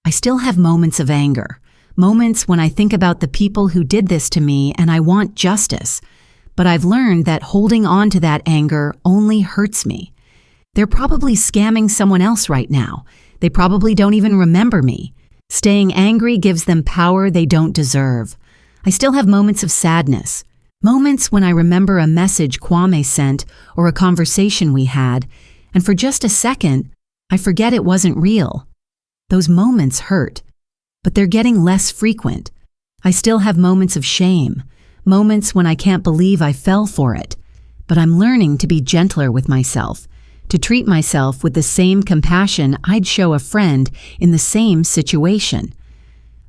A: I still have moments of anger, moments when I think about the people who did this to me and I want justice, but I've learned that holding on to that anger only hurts me. They're probably scamming someone else right now. They probably don't even remember me. Staying angry gives them power they don't deserve. I still have moments of sadness, moments when I remember a message Kwame sent or a conversation we had, and for just a second, I forget it wasn't real. Those moments hurt, but they're getting less frequent. I still have moments of shame, moments when I can't believe I fell for it, but I'm learning to be gentler with myself, to treat myself with the same compassion I'd show a friend in the same situation.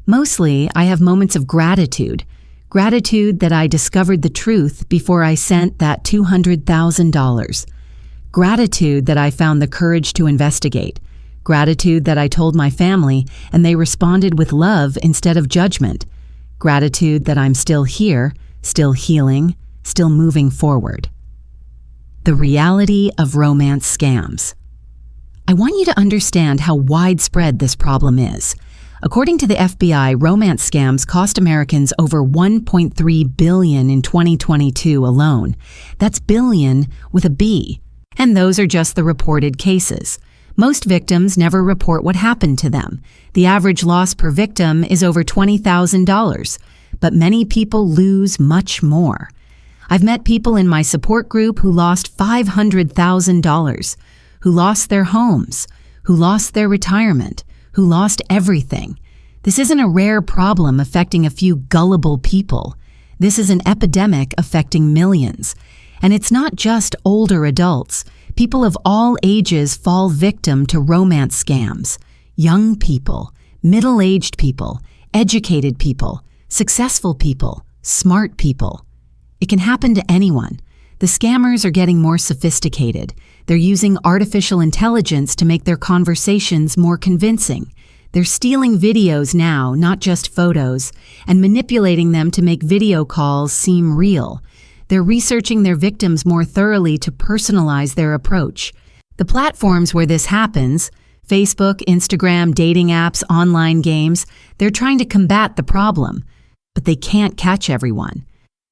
A: Mostly, I have moments of gratitude that I discovered the truth before I sent that $200,000. Gratitude that I found the courage to investigate. Gratitude that I told my family and they responded with love instead of judgment. Gratitude that I'm still here, still healing, still moving forward. The reality of romance scams. I want you to understand how widespread this problem is. According to the FBI, romance scams cost Americans over $1.3 billion in 2022 alone. That's billion with a B. And those are just the reported cases. Most victims never report what happened to them. The average loss per victim is over $20,000, but many people lose much more. I've met people in my support group who lost $500,000, who lost their homes, who lost their retirement, who lost everything. This isn't a rare problem affecting a few gullible people. This is an epidemic affecting millions. And it's not just older adults. People of all ages fall victim to romance scams. Young people, middle-aged people, educated people, successful people, smart people. It can happen to anyone. The scammers are getting more sophisticated. They're using artificial intelligence to make their conversations more convincing. They're stealing videos now, not just photos, and manipulating them to make video calls seem real. They're researching their victims more thoroughly to personalize their approach. The platforms where this happens, Facebook, Instagram, dating apps, online games, they're trying to combat the problem, but they can't catch everyone.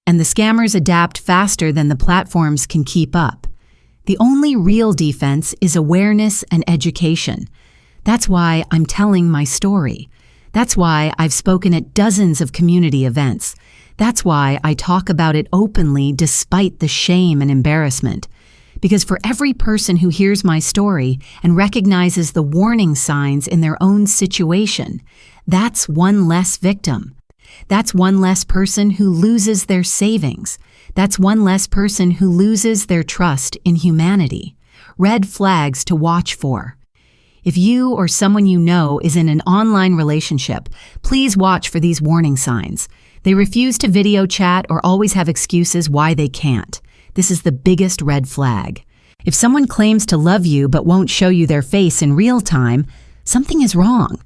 A: And the scammers adapt faster than the platforms can keep up. The only real defense is awareness and education. That's why I'm telling my story. That's why I've spoken at dozens of community events. That's why I talk about it openly despite the shame and embarrassment. Because for every person who hears my story and recognizes the warning signs in their own situation, that's one less victim. That's one less person who loses their savings. That's one less person who loses their trust in humanity. Red flags to watch for. If you or someone you know is in an online relationship, please watch for these warning signs. They refuse to video chat or always have excuses why they can't. This is the biggest red flag. If someone claims to love you but won't show you their face in real time, something is wrong.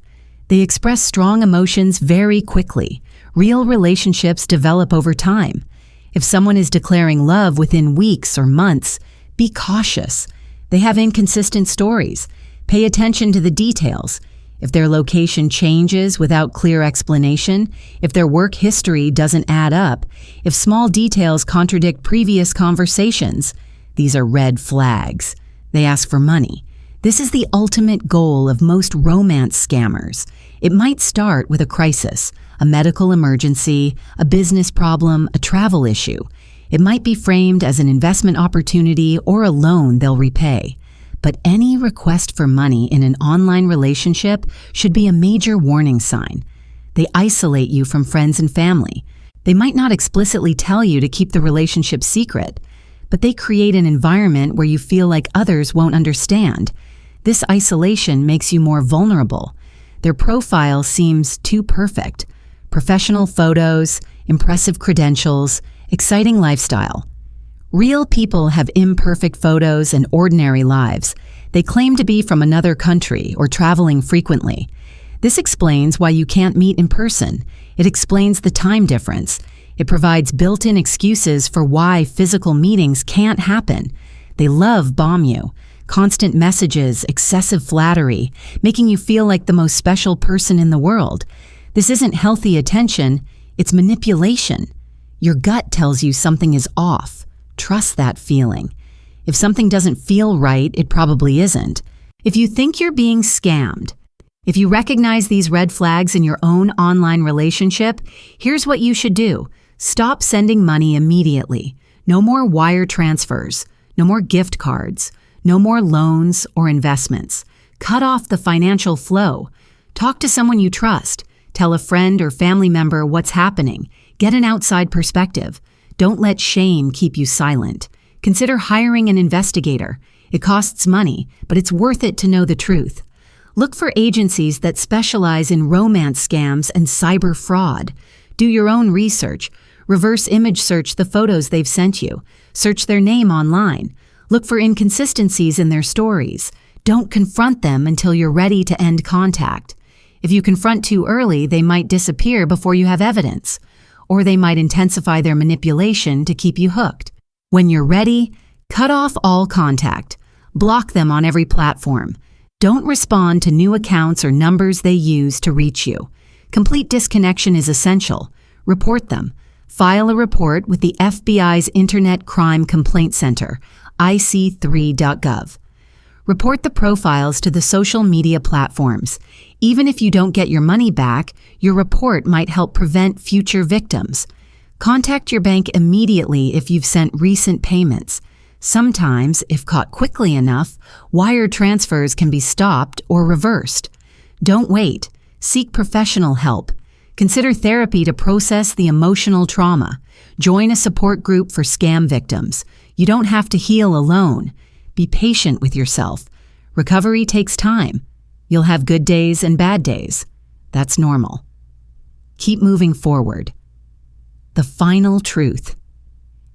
A: They express strong emotions very quickly. Real relationships develop over time. If someone is declaring love within weeks or months, be cautious. They have inconsistent stories. Pay attention to the details. If their location changes without clear explanation, if their work history doesn't add up, if small details contradict previous conversations, these are red flags. They ask for money. This is the ultimate goal of most romance scammers. It might start with a crisis, a medical emergency, a business problem, a travel issue. It might be framed as an investment opportunity or a loan they'll repay. But any request for money in an online relationship should be a major warning sign. They isolate you from friends and family. They might not explicitly tell you to keep the relationship secret, but they create an environment where you feel like others won't understand. This isolation makes you more vulnerable. Their profile seems too perfect. Professional photos, impressive credentials, exciting lifestyle. Real people have imperfect photos and ordinary lives. They claim to be from another country or traveling frequently. This explains why you can't meet in person. It explains the time difference. It provides built-in excuses for why physical meetings can't happen. They love bomb you. Constant messages, excessive flattery, making you feel like the most special person in the world. This isn't healthy attention, it's manipulation. Your gut tells you something is off. Trust that feeling. If something doesn't feel right, it probably isn't. If you think you're being scammed, if you recognize these red flags in your own online relationship, here's what you should do. Stop sending money immediately. No more wire transfers. No more gift cards. No more loans or investments. Cut off the financial flow. Talk to someone you trust. Tell a friend or family member what's happening. Get an outside perspective. Don't let shame keep you silent. Consider hiring an investigator. It costs money, but it's worth it to know the truth. Look for agencies that specialize in romance scams and cyber fraud. Do your own research. Reverse image search the photos they've sent you. Search their name online. Look for inconsistencies in their stories. Don't confront them until you're ready to end contact. If you confront too early, they might disappear before you have evidence. Or they might intensify their manipulation to keep you hooked. When you're ready, cut off all contact. Block them on every platform. Don't respond to new accounts or numbers they use to reach you. Complete disconnection is essential. Report them. File a report with the FBI's Internet Crime Complaint Center, IC3.gov. Report the profiles to the social media platforms. Even if you don't get your money back, your report might help prevent future victims. Contact your bank immediately if you've sent recent payments. Sometimes, if caught quickly enough, wire transfers can be stopped or reversed. Don't wait. Seek professional help. Consider therapy to process the emotional trauma. Join a support group for scam victims. You don't have to heal alone. Be patient with yourself. Recovery takes time. You'll have good days and bad days. That's normal. Keep moving forward. The final truth.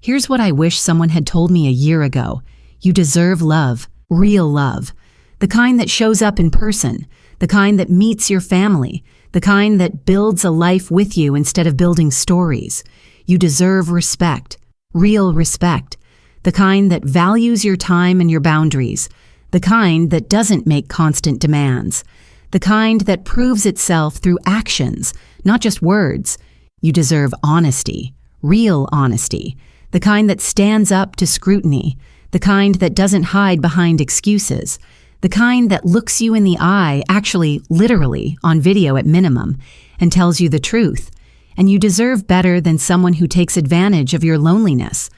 A: Here's what I wish someone had told me a year ago. You deserve love, real love. The kind that shows up in person, the kind that meets your family, the kind that builds a life with you instead of building stories. You deserve respect, real respect. The kind that values your time and your boundaries. The kind that doesn't make constant demands. The kind that proves itself through actions, not just words. You deserve honesty, real honesty. The kind that stands up to scrutiny. The kind that doesn't hide behind excuses. The kind that looks you in the eye, actually, literally, on video at minimum, and tells you the truth. And you deserve better than someone who takes advantage of your loneliness.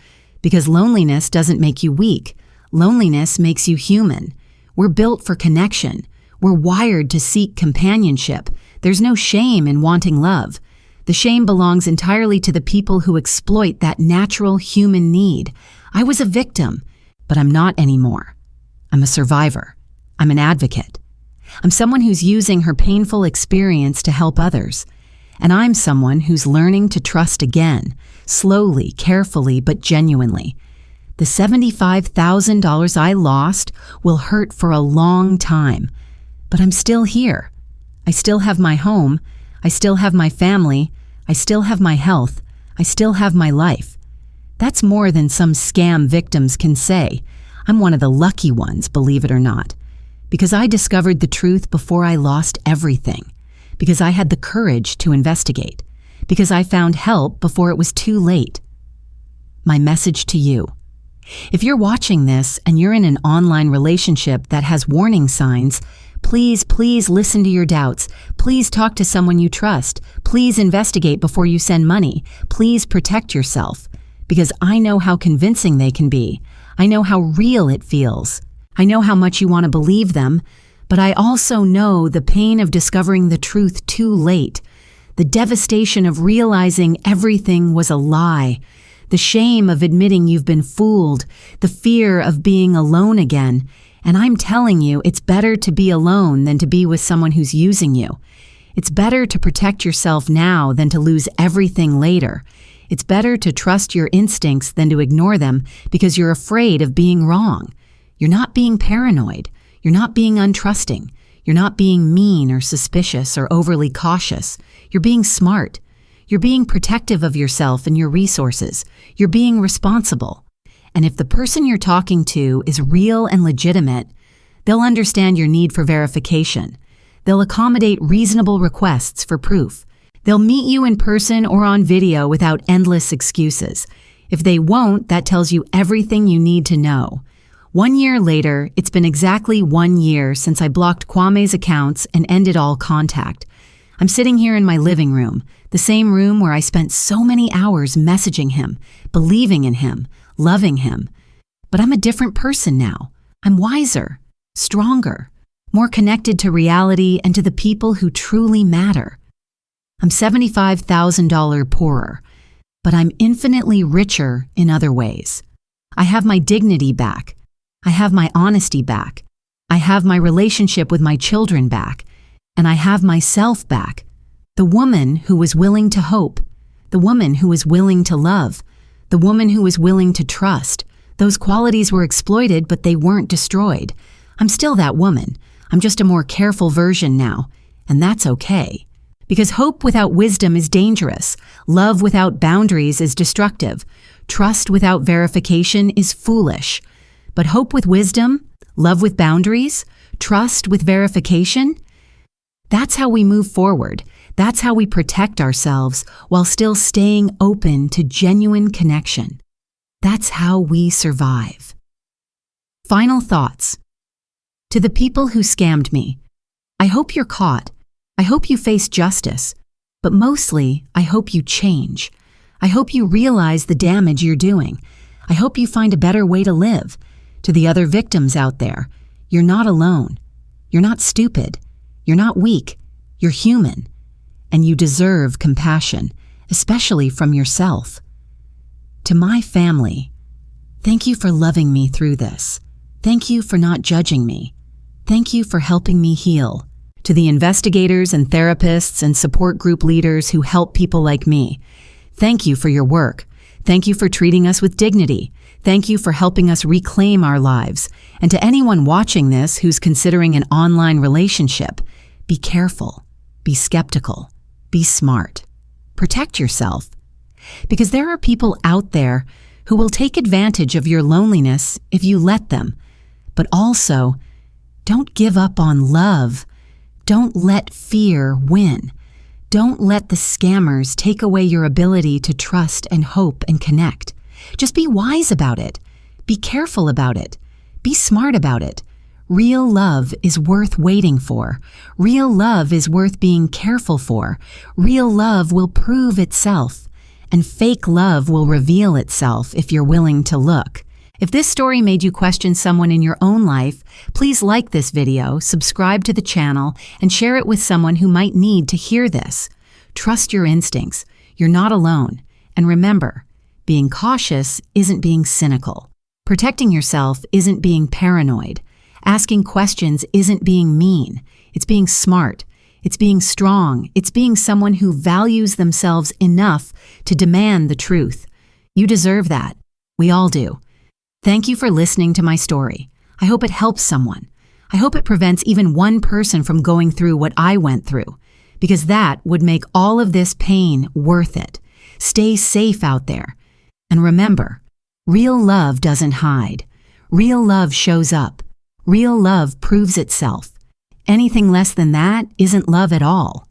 A: Because loneliness doesn't make you weak. Loneliness makes you human. We're built for connection. We're wired to seek companionship. There's no shame in wanting love. The shame belongs entirely to the people who exploit that natural human need. I was a victim, but I'm not anymore. I'm a survivor. I'm an advocate. I'm someone who's using her painful experience to help others. And I'm someone who's learning to trust again, slowly, carefully, but genuinely. The $75,000 I lost will hurt for a long time, but I'm still here. I still have my home. I still have my family. I still have my health. I still have my life. That's more than some scam victims can say. I'm one of the lucky ones, believe it or not. Because I discovered the truth before I lost everything. Because I had the courage to investigate. Because I found help before it was too late. My message to you. If you're watching this and you're in an online relationship that has warning signs, please listen to your doubts. Please talk to someone you trust. Please investigate before you send money. Please protect yourself. Because I know how convincing they can be. I know how real it feels. I know how much you want to believe them, but I also know the pain of discovering the truth too late. The devastation of realizing everything was a lie. The shame of admitting you've been fooled. The fear of being alone again. And I'm telling you, it's better to be alone than to be with someone who's using you. It's better to protect yourself now than to lose everything later. It's better to trust your instincts than to ignore them because you're afraid of being wrong. You're not being paranoid. You're not being untrusting. You're not being mean or suspicious or overly cautious. You're being smart. You're being protective of yourself and your resources. You're being responsible. And if the person you're talking to is real and legitimate, they'll understand your need for verification. They'll accommodate reasonable requests for proof. They'll meet you in person or on video without endless excuses. If they won't, that tells you everything you need to know. 1 year later, it's been exactly 1 year since I blocked Kwame's accounts and ended all contact. I'm sitting here in my living room, the same room where I spent so many hours messaging him, believing in him, loving him. But I'm a different person now. I'm wiser, stronger, more connected to reality and to the people who truly matter. I'm $75,000 poorer, but I'm infinitely richer in other ways. I have my dignity back. I have my honesty back. I have my relationship with my children back. And I have myself back. The woman who was willing to hope. The woman who was willing to love. The woman who was willing to trust. Those qualities were exploited, but they weren't destroyed. I'm still that woman. I'm just a more careful version now. And that's okay. Because hope without wisdom is dangerous. Love without boundaries is destructive. Trust without verification is foolish. But hope with wisdom, love with boundaries, trust with verification, that's how we move forward. That's how we protect ourselves while still staying open to genuine connection. That's how we survive. Final thoughts. To the people who scammed me, I hope you're caught. I hope you face justice. But mostly, I hope you change. I hope you realize the damage you're doing. I hope you find a better way to live. To the other victims out there, you're not alone. You're not stupid. You're not weak. You're human. And you deserve compassion, especially from yourself. To my family, thank you for loving me through this. Thank you for not judging me. Thank you for helping me heal. To the investigators and therapists and support group leaders who help people like me, thank you for your work. Thank you for treating us with dignity. Thank you for helping us reclaim our lives. And to anyone watching this who's considering an online relationship, be careful, be skeptical, be smart. Protect yourself. Because there are people out there who will take advantage of your loneliness if you let them. But also, don't give up on love. Don't let fear win. Don't let the scammers take away your ability to trust and hope and connect. Just be wise about it. Be careful about it. Be smart about it. Real love is worth waiting for. Real love is worth being careful for. Real love will prove itself. And fake love will reveal itself if you're willing to look. If this story made you question someone in your own life, please like this video, subscribe to the channel, and share it with someone who might need to hear this. Trust your instincts. You're not alone. And remember, being cautious isn't being cynical. Protecting yourself isn't being paranoid. Asking questions isn't being mean. It's being smart. It's being strong. It's being someone who values themselves enough to demand the truth. You deserve that. We all do. Thank you for listening to my story. I hope it helps someone. I hope it prevents even one person from going through what I went through, because that would make all of this pain worth it. Stay safe out there. And remember, real love doesn't hide. Real love shows up. Real love proves itself. Anything less than that isn't love at all.